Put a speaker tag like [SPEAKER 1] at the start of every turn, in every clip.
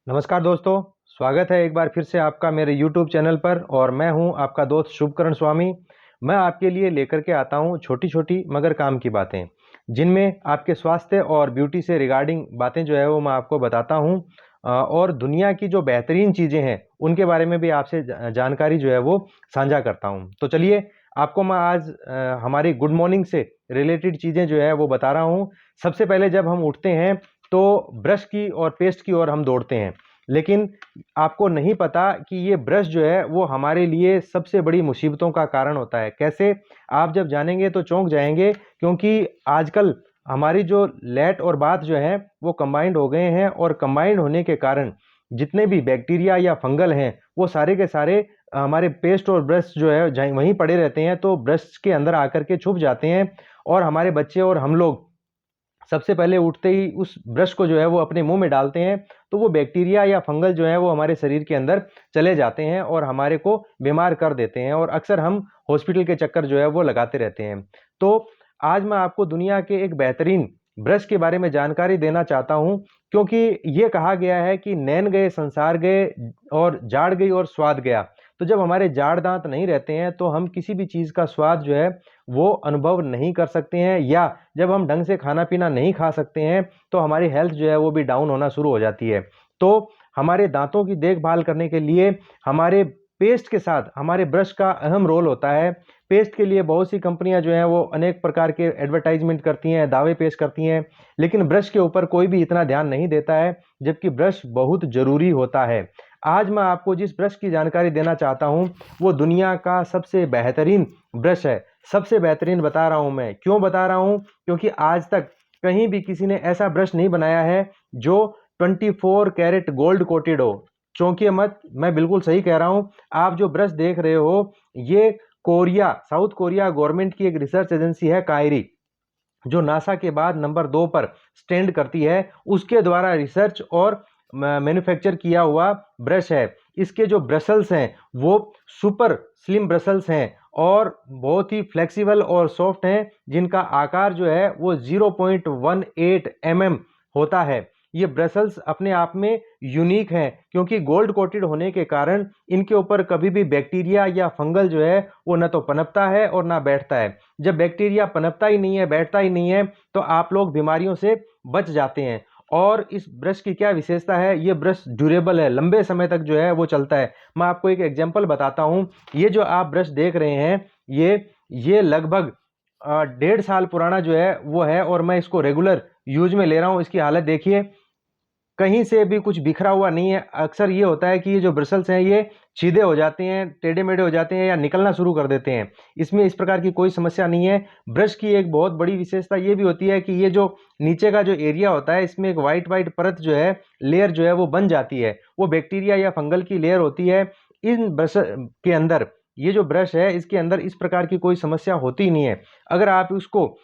[SPEAKER 1] नमस्कार दोस्तों, स्वागत है एक बार फिर से आपका मेरे YouTube चैनल पर। और मैं हूं आपका दोस्त शुभकरण स्वामी। मैं आपके लिए लेकर के आता हूं छोटी छोटी मगर काम की बातें, जिनमें आपके स्वास्थ्य और ब्यूटी से रिगार्डिंग बातें जो है वो मैं आपको बताता हूं। और दुनिया की जो बेहतरीन चीज़ें हैं उनके बारे में भी आपसे जानकारी जो है वो साझा करता हूं। तो चलिए, आपको मैं आज हमारी गुड मॉर्निंग से रिलेटेड चीज़ें जो है वो बता रहा हूं। सबसे पहले जब हम उठते हैं तो ब्रश की और पेस्ट की ओर हम दौड़ते हैं, लेकिन आपको नहीं पता कि ये ब्रश जो है वो हमारे लिए सबसे बड़ी मुसीबतों का कारण होता है। कैसे? आप जब जानेंगे तो चौंक जाएंगे, क्योंकि आजकल हमारी जो लैट और बाथ जो है वो कंबाइंड हो गए हैं, और कंबाइंड होने के कारण जितने भी बैक्टीरिया या फंगल हैं वो सारे के सारे हमारे पेस्ट और ब्रश जो है वहीं पड़े रहते हैं, तो ब्रश के अंदर आकर के छुप जाते हैं। और हमारे बच्चे और हम लोग सबसे पहले उठते ही उस ब्रश को जो है वो अपने मुंह में डालते हैं, तो वो बैक्टीरिया या फंगल जो है वो हमारे शरीर के अंदर चले जाते हैं और हमारे को बीमार कर देते हैं, और अक्सर हम हॉस्पिटल के चक्कर जो है वो लगाते रहते हैं। तो आज मैं आपको दुनिया के एक बेहतरीन ब्रश के बारे में जानकारी देना चाहता हूं, क्योंकि ये कहा गया है कि नैन गए संसार गए और जाड़ गई और स्वाद गया। तो जब हमारे जाड़ दांत नहीं रहते हैं तो हम किसी भी चीज़ का स्वाद जो है वो अनुभव नहीं कर सकते हैं, या जब हम ढंग से खाना पीना नहीं खा सकते हैं तो हमारी हेल्थ जो है वो भी डाउन होना शुरू हो जाती है। तो हमारे दांतों की देखभाल करने के लिए हमारे पेस्ट के साथ हमारे ब्रश का अहम रोल होता है। पेस्ट के लिए बहुत सी कंपनियां जो हैं वो अनेक प्रकार के एडवर्टाइजमेंट करती हैं, दावे पेश करती हैं, लेकिन ब्रश के ऊपर कोई भी इतना ध्यान नहीं देता है, जबकि ब्रश बहुत जरूरी होता है। आज मैं आपको जिस ब्रश की जानकारी देना चाहता हूं वो दुनिया का सबसे बेहतरीन ब्रश है। सबसे बेहतरीन बता रहा हूं। मैं क्यों बता रहा हूं? क्योंकि आज तक कहीं भी किसी ने ऐसा ब्रश नहीं बनाया है जो 24 कैरेट गोल्ड कोटेड हो। चौंकिए मत, मैं बिल्कुल सही कह रहा हूं। आप जो ब्रश देख रहे हो ये कोरिया, साउथ कोरिया गवर्नमेंट की एक रिसर्च एजेंसी है कायरी, जो नासा के बाद नंबर 2 पर स्टैंड करती है, उसके द्वारा रिसर्च और मैन्युफैक्चर किया हुआ ब्रश है। इसके जो ब्रसल्स हैं वो सुपर स्लिम ब्रसल्स हैं और बहुत ही फ्लेक्सिबल और सॉफ्ट हैं, जिनका आकार जो है वो 0.18 mm होता है। ये ब्रसल्स अपने आप में यूनिक हैं, क्योंकि गोल्ड कोटेड होने के कारण इनके ऊपर कभी भी बैक्टीरिया या फंगल जो है वो न तो पनपता है और ना बैठता है। जब बैक्टीरिया पनपता ही नहीं है, बैठता ही नहीं है, तो आप लोग बीमारियों से बच जाते हैं। और इस ब्रश की क्या विशेषता है? ये ब्रश ड्यूरेबल है, लंबे समय तक जो है वो चलता है। मैं आपको एक एग्जांपल बताता हूँ। ये जो आप ब्रश देख रहे हैं ये लगभग 1.5 साल पुराना जो है वो है, और मैं इसको रेगुलर यूज में ले रहा हूँ। इसकी हालत देखिए, कहीं से भी कुछ बिखरा हुआ नहीं है। अक्सर ये होता है कि ये जो ब्रिसल्स हैं ये सीधे हो जाते हैं, टेढ़े मेढ़े हो जाते हैं या निकलना शुरू कर देते हैं। इसमें इस प्रकार की कोई समस्या नहीं है। ब्रश की एक बहुत बड़ी विशेषता ये भी होती है कि ये जो नीचे का जो एरिया होता है इसमें एक वाइट वाइट परत जो है, लेयर जो है वो बन जाती है। वो बैक्टीरिया या फंगल की लेयर होती है। इन ब्रश के अंदर, ये जो ब्रश है इसके अंदर इस प्रकार की कोई समस्या होती ही नहीं है। अगर आप उसको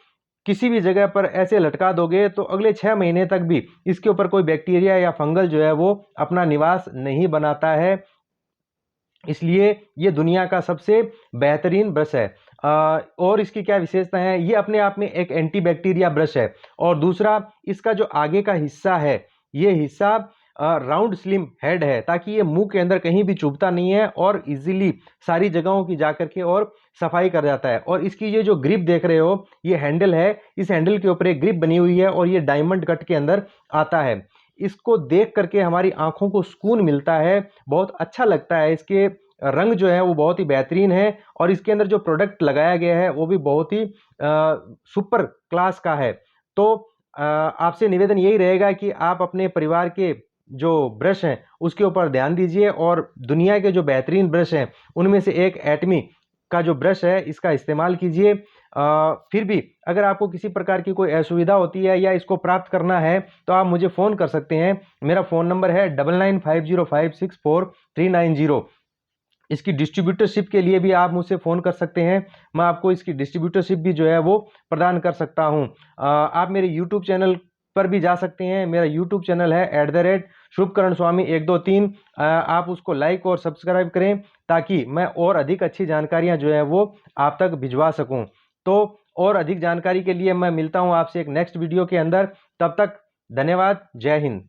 [SPEAKER 1] किसी भी जगह पर ऐसे लटका दोगे तो अगले 6 महीने तक भी इसके ऊपर कोई बैक्टीरिया या फंगल जो है वो अपना निवास नहीं बनाता है। इसलिए ये दुनिया का सबसे बेहतरीन ब्रश है। और इसकी क्या विशेषता है? ये अपने आप में एक एंटी बैक्टीरिया ब्रश है। और दूसरा, इसका जो आगे का हिस्सा है, ये हिस्सा राउंड स्लिम हेड है, ताकि ये मुंह के अंदर कहीं भी चुभता नहीं है और इजीली सारी जगहों की जाकर के और सफाई कर जाता है। और इसकी ये जो ग्रिप देख रहे हो, ये हैंडल है, इस हैंडल के ऊपर एक ग्रिप बनी हुई है और ये डायमंड कट के अंदर आता है। इसको देख करके हमारी आंखों को सुकून मिलता है, बहुत अच्छा लगता है। इसके रंग जो है वो बहुत ही बेहतरीन है, और इसके अंदर जो प्रोडक्ट लगाया गया है वो भी बहुत ही सुपर क्लास का है। तो आपसे निवेदन यही रहेगा कि आप अपने परिवार के जो ब्रश हैं उसके ऊपर ध्यान दीजिए, और दुनिया के जो बेहतरीन ब्रश हैं उनमें से एक एटमी का जो ब्रश है इसका इस्तेमाल कीजिए। फिर भी अगर आपको किसी प्रकार की कोई असुविधा होती है या इसको प्राप्त करना है तो आप मुझे फ़ोन कर सकते हैं। मेरा फ़ोन नंबर है 9950564390। इसकी डिस्ट्रीब्यूटरशिप के लिए भी आप मुझसे फ़ोन कर सकते हैं। मैं आपको इसकी डिस्ट्रीब्यूटरशिप भी जो है वो प्रदान कर सकता हूं। आप मेरे यूट्यूब चैनल पर भी जा सकते हैं। मेरा यूट्यूब चैनल है @शुभकरण स्वामी 123। आप उसको लाइक और सब्सक्राइब करें, ताकि मैं और अधिक अच्छी जानकारियां जो है वो आप तक भिजवा सकूं। तो और अधिक जानकारी के लिए मैं मिलता हूं आपसे एक नेक्स्ट वीडियो के अंदर। तब तक धन्यवाद। जय हिंद।